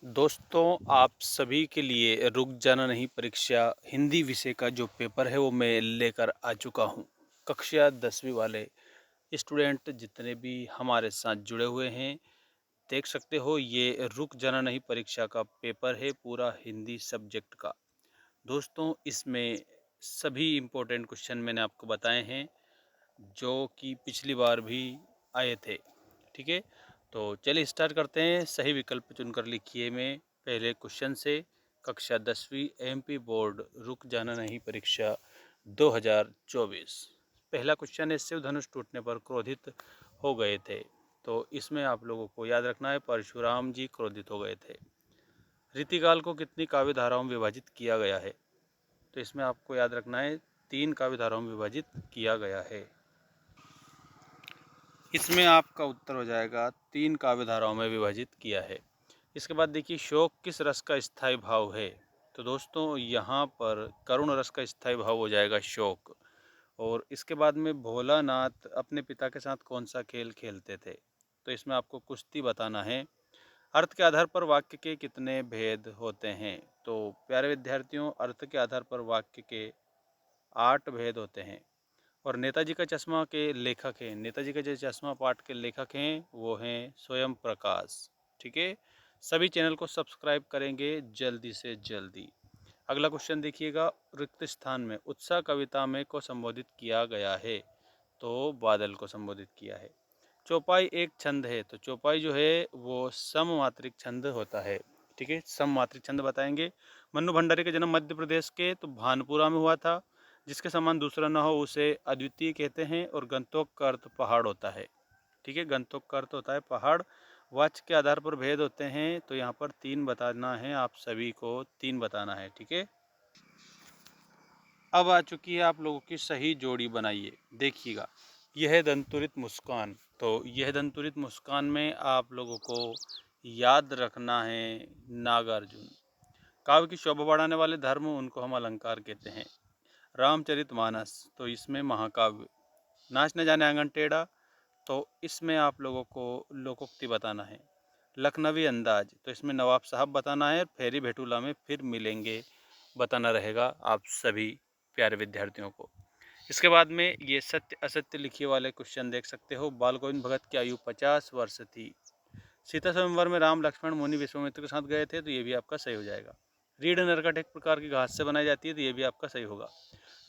दोस्तों, आप सभी के लिए रुक जाना नहीं परीक्षा हिंदी विषय का जो पेपर है वो मैं लेकर आ चुका हूँ। कक्षा 10वीं वाले स्टूडेंट जितने भी हमारे साथ जुड़े हुए हैं, देख सकते हो ये रुक जाना नहीं परीक्षा का पेपर है पूरा हिंदी सब्जेक्ट का। दोस्तों, इसमें सभी इम्पोर्टेंट क्वेश्चन मैंने आपको बताए हैं जो कि पिछली बार भी आए थे। ठीक है, तो चलिए स्टार्ट करते हैं। सही विकल्प चुनकर लिखिए में पहले क्वेश्चन से। कक्षा 10वीं एमपी बोर्ड रुक जाना नहीं परीक्षा 2024। पहला क्वेश्चन है, शिव धनुष टूटने पर क्रोधित हो गए थे। तो इसमें आप लोगों को याद रखना है परशुराम जी क्रोधित हो गए थे। रीतिकाल को कितनी काव्य धाराओं में विभाजित किया गया है? तो इसमें आपको याद रखना है 3 काव्य धाराओं में विभाजित किया गया है। इसमें आपका उत्तर हो जाएगा 3 काव्य धाराओं में विभाजित किया है। इसके बाद देखिए, शोक किस रस का स्थायी भाव है? तो दोस्तों यहाँ पर करुण रस का स्थायी भाव हो जाएगा शोक। और इसके बाद में भोलानाथ अपने पिता के साथ कौन सा खेल खेलते थे? तो इसमें आपको कुश्ती बताना है। अर्थ के आधार पर वाक्य के कितने भेद होते हैं? तो प्यारे विद्यार्थियों, अर्थ के आधार पर वाक्य के 8 भेद होते हैं। और नेताजी का चश्मा के लेखक हैं, नेताजी का जो चश्मा पाठ के लेखक हैं वो हैं स्वयं प्रकाश। ठीक है, सभी चैनल को सब्सक्राइब करेंगे जल्दी से जल्दी। अगला क्वेश्चन देखिएगा, रिक्त स्थान में उत्साह कविता में को संबोधित किया गया है? तो बादल को संबोधित किया है। चौपाई एक छंद है, तो चौपाई जो है वो सममात्रिक छंद होता है। ठीक है, सममात्रिक छंद बताएंगे। मन्नू भंडारी का जन्म मध्य प्रदेश के तो भानपुरा में हुआ था। जिसके समान दूसरा न हो उसे अद्वितीय कहते हैं। और गंतोक का अर्थ पहाड़ होता है। ठीक है, गंतोक का अर्थ होता है पहाड़। वाच्य के आधार पर भेद होते हैं, तो यहाँ पर 3 बताना है, आप सभी को 3 बताना है। ठीक है, अब आ चुकी है आप लोगों की सही जोड़ी बनाइए। देखिएगा, यह है दंतुरित मुस्कान। तो यह दंतुरित मुस्कान में आप लोगों को याद रखना है नागार्जुन। काव्य की शोभा बढ़ाने वाले धर्म उनको हम अलंकार कहते हैं। रामचरितमानस, तो इसमें महाकाव्य। नाच न जाने आंगन टेढ़ा, तो इसमें आप लोगों को लोकोक्ति बताना है। लखनवी अंदाज, तो इसमें नवाब साहब बताना है। फेरी भेटूला में फिर मिलेंगे बताना रहेगा आप सभी प्यारे विद्यार्थियों को। इसके बाद में ये सत्य असत्य लिखिए वाले क्वेश्चन देख सकते हो। बाल गोविंद भगत की आयु 50 वर्ष थी। सीता स्वयंवर में राम लक्ष्मण मुनि विश्वामित्र के साथ गए थे, तो ये भी आपका सही हो जाएगा। रीढ़ नरकट एक प्रकार की घास से बनाई जाती है, तो ये भी आपका सही होगा।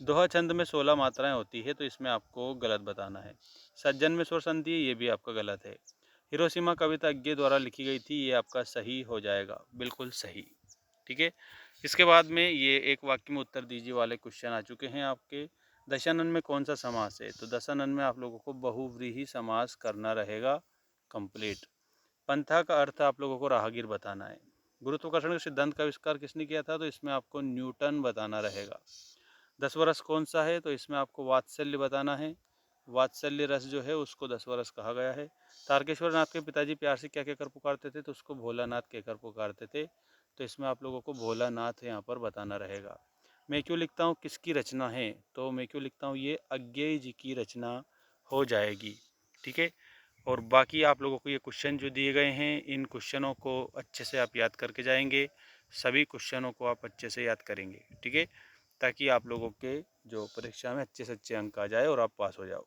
दोहा छंद में 16 मात्राएं होती है, तो इसमें आपको गलत बताना है। सज्जन में स्वर संधि है, ये भी आपका गलत है। हिरोशिमा कविता अज्ञे द्वारा लिखी गई थी, ये आपका सही हो जाएगा, बिल्कुल सही। ठीक है, इसके बाद में ये एक वाक्य में उत्तर दीजिए वाले क्वेश्चन आ चुके हैं आपके। दशानन में कौन सा समास है? तो दशानन में आप लोगों को बहुव्रीहि समास करना रहेगा कंप्लीट। पंथा का अर्थ आप लोगों को राहगीर बताना है। गुरुत्वाकर्षण के सिद्धांत का आविष्कार किसने किया था? तो इसमें आपको न्यूटन बताना रहेगा। 10 वर्ष कौन सा है? तो इसमें आपको वात्सल्य बताना है। वात्सल्य रस जो है उसको 10 वर्ष कहा गया है। तारकेश्वर नाथ के पिताजी प्यार से क्या कहकर पुकारते थे? तो उसको भोलानाथ कहकर पुकारते थे। तो इसमें आप लोगों को भोलानाथ यहाँ पर बताना रहेगा। मैं क्यों लिखता हूँ किसकी रचना है? तो मैं क्यों लिखता हूँ ये अज्ञेय जी की रचना हो जाएगी। ठीक है, और बाकी आप लोगों को ये क्वेश्चन जो दिए गए हैं, इन क्वेश्चनों को अच्छे से आप याद करके जाएंगे। सभी क्वेश्चनों को आप अच्छे से याद करेंगे। ठीक है, ताकि आप लोगों के जो परीक्षा में अच्छे से अच्छे अंक आ जाए और आप पास हो जाओ।